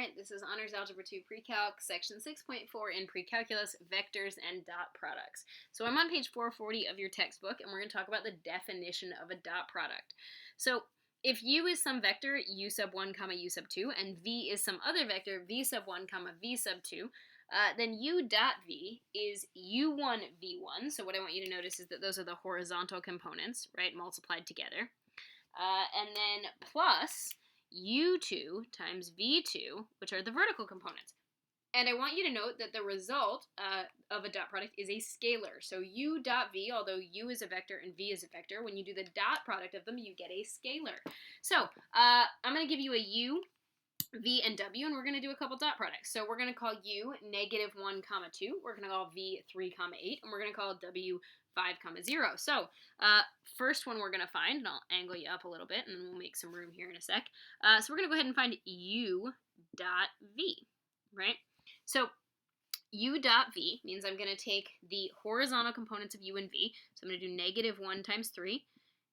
Alright, this is Honors Algebra 2 Pre-Calc, section 6.4 in Pre-Calculus, Vectors and Dot Products. So I'm on page 440 of your textbook, and we're going to talk about the definition of a dot product. So if u is some vector, u sub 1, comma u sub 2, and v is some other vector, v sub 1, comma v sub 2, then u dot v is u1 v1. So what I want you to notice is that those are the horizontal components, right, multiplied together. And then plus u2 times v2, which are the vertical components. And I want you to note that the result of a dot product is a scalar. So u dot v, although u is a vector and v is a vector, when you do the dot product of them, you get a scalar. So I'm going to give you a u, v, and w, and we're going to do a couple dot products. So we're going to call u negative 1, comma 2. We're going to call v 3, comma 8. And we're going to call w 5, comma 0. So first one we're going to find, and I'll angle you up a little bit, and then we'll make some room here in a sec. So we're going to go ahead and find u dot v, right? So u dot v means I'm going to take the horizontal components of u and v. So I'm going to do negative 1 times 3.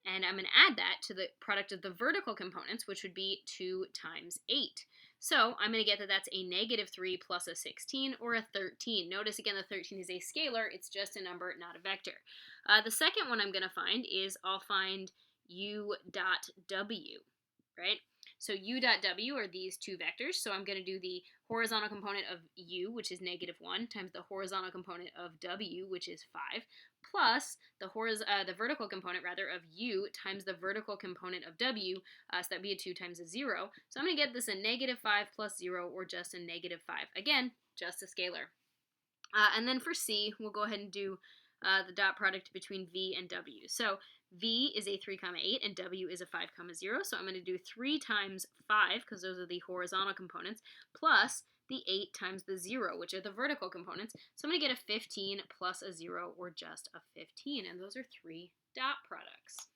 And I'm going to add that to the product of the vertical components, which would be 2 times 8. So I'm going to get that that's a negative 3 plus a 16, or a 13. Notice again, the 13 is a scalar. It's just a number, not a vector. The second one I'm going to find is I'll find u dot w, right? So u dot w are these two vectors. So I'm going to do the horizontal component of u, which is negative 1, times the horizontal component of w, which is 5, plus the vertical component, rather, of u times the vertical component of w, so that would be a 2 times a 0. So I'm going to get this a negative 5 plus 0, or just a negative 5. Again, just a scalar. And then for C, we'll go ahead and do the dot product between v and w. So v is a 3, comma 8, and w is a 5, comma 0. So I'm going to do 3 times 5, because those are the horizontal components, plus the 8 times the 0, which are the vertical components. So I'm going to get a 15 plus a 0, or just a 15. And those are 3 dot products.